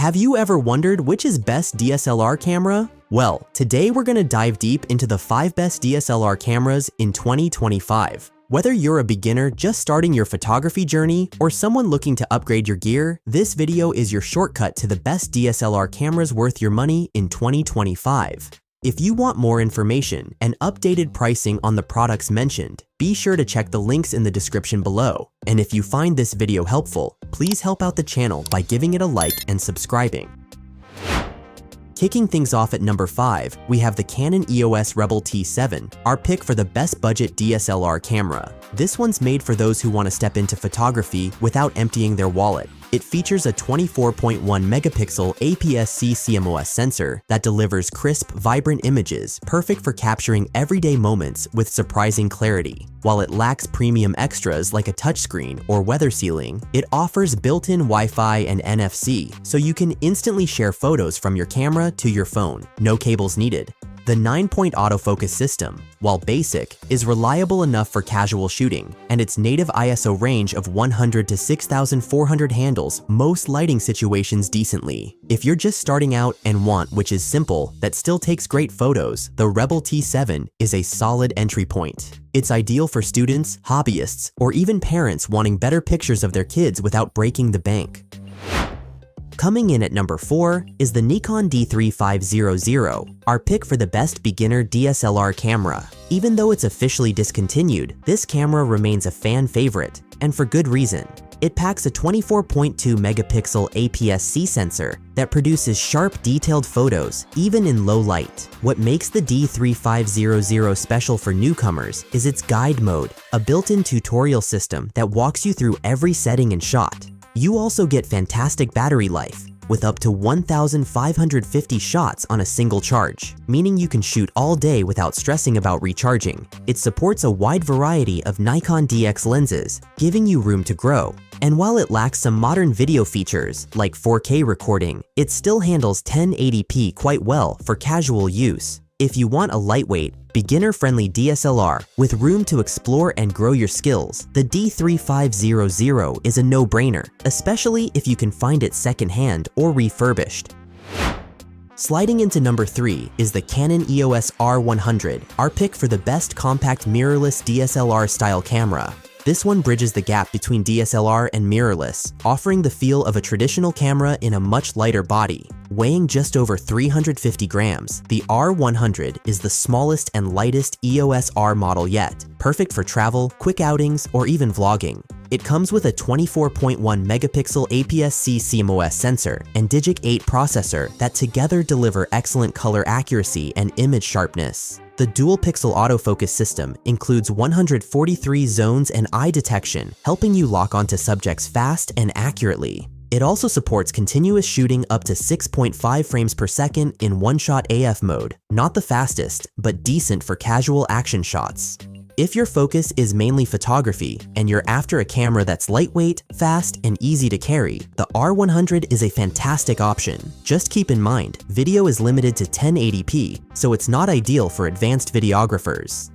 Have you ever wondered which is best DSLR camera? Well, today we're gonna dive deep into the 5 best DSLR cameras in 2025. Whether you're a beginner just starting your photography journey or someone looking to upgrade your gear, this video is your shortcut to the best DSLR cameras worth your money in 2025. If you want more information and updated pricing on the products mentioned, be sure to check the links in the description below. And if you find this video helpful, please help out the channel by giving it a like and subscribing. Kicking things off at number 5, we have the Canon EOS Rebel T7, our pick for the best budget DSLR camera. This one's made for those who want to step into photography without emptying their wallet. It features a 24.1 megapixel APS-C CMOS sensor that delivers crisp, vibrant images, perfect for capturing everyday moments with surprising clarity. While it lacks premium extras like a touchscreen or weather sealing, it offers built-in Wi-Fi and NFC, so you can instantly share photos from your camera to your phone. No cables needed. The 9-point autofocus system, while basic, is reliable enough for casual shooting, and its native ISO range of 100 to 6400 handles most lighting situations decently. If you're just starting out and want which is simple that still takes great photos, the Rebel T7 is a solid entry point. It's ideal for students, hobbyists, or even parents wanting better pictures of their kids without breaking the bank. Coming in at number 4 is the Nikon D3500, our pick for the best beginner DSLR camera. Even though it's officially discontinued, this camera remains a fan favorite, and for good reason. It packs a 24.2 megapixel APS-C sensor that produces sharp, detailed photos, even in low light. What makes the D3500 special for newcomers is its guide mode, a built-in tutorial system that walks you through every setting and shot. You also get fantastic battery life, with up to 1,550 shots on a single charge, meaning you can shoot all day without stressing about recharging. It supports a wide variety of Nikon DX lenses, giving you room to grow. And while it lacks some modern video features, like 4K recording, it still handles 1080p quite well for casual use. If you want a lightweight, beginner-friendly DSLR with room to explore and grow your skills, the D3500 is a no-brainer, especially if you can find it secondhand or refurbished. Sliding into number 3 is the Canon EOS R100, our pick for the best compact mirrorless DSLR-style camera. This one bridges the gap between DSLR and mirrorless, offering the feel of a traditional camera in a much lighter body. Weighing just over 350 grams, the R100 is the smallest and lightest EOS R model yet, perfect for travel, quick outings, or even vlogging. It comes with a 24.1 megapixel APS-C CMOS sensor and Digic 8 processor that together deliver excellent color accuracy and image sharpness. The dual-pixel autofocus system includes 143 zones and eye detection, helping you lock onto subjects fast and accurately. It also supports continuous shooting up to 6.5 frames per second in one-shot AF mode, not the fastest, but decent for casual action shots. If your focus is mainly photography and you're after a camera that's lightweight, fast, and easy to carry, the R100 is a fantastic option. Just keep in mind, video is limited to 1080p, so it's not ideal for advanced videographers.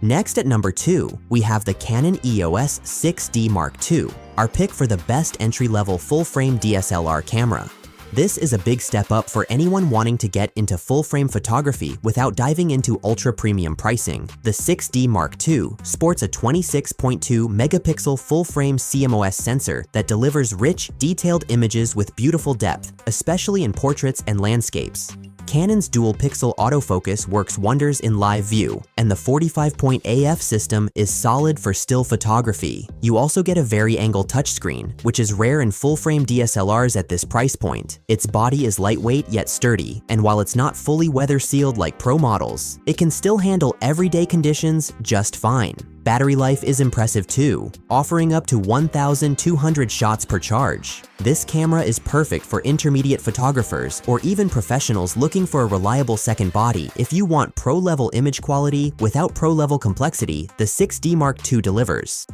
Next at number 2, we have the Canon EOS 6D Mark II, our pick for the best entry-level full-frame DSLR camera. This is a big step up for anyone wanting to get into full-frame photography without diving into ultra-premium pricing. The 6D Mark II sports a 26.2 megapixel full-frame CMOS sensor that delivers rich, detailed images with beautiful depth, especially in portraits and landscapes. Canon's dual-pixel autofocus works wonders in live view, and the 45-point AF system is solid for still photography. You also get a vari-angle touchscreen, which is rare in full-frame DSLRs at this price point. Its body is lightweight yet sturdy, and while it's not fully weather-sealed like pro models, it can still handle everyday conditions just fine. Battery life is impressive too, offering up to 1,200 shots per charge. This camera is perfect for intermediate photographers or even professionals looking for a reliable second body. If you want pro-level image quality without pro-level complexity, the 6D Mark II delivers.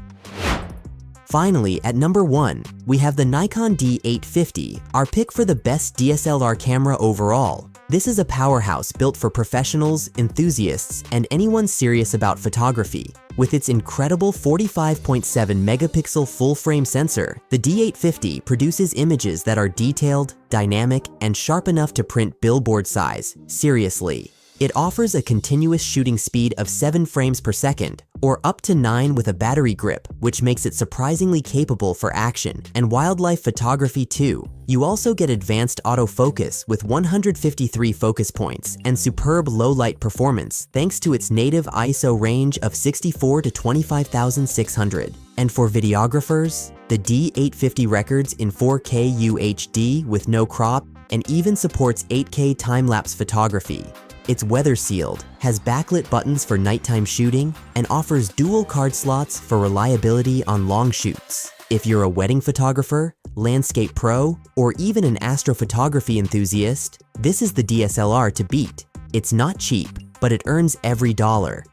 Finally, at number 1, we have the Nikon D850, our pick for the best DSLR camera overall. This is a powerhouse built for professionals, enthusiasts, and anyone serious about photography. With its incredible 45.7 megapixel full-frame sensor, the D850 produces images that are detailed, dynamic, and sharp enough to print billboard size. Seriously. It offers a continuous shooting speed of 7 frames per second, or up to 9 with a battery grip, which makes it surprisingly capable for action and wildlife photography too. You also get advanced autofocus with 153 focus points and superb low-light performance thanks to its native ISO range of 64 to 25,600. And for videographers, the D850 records in 4K UHD with no crop and even supports 8K time-lapse photography. It's weather-sealed, has backlit buttons for nighttime shooting, and offers dual card slots for reliability on long shoots. If you're a wedding photographer, landscape pro, or even an astrophotography enthusiast, this is the DSLR to beat. It's not cheap, but it earns every dollar.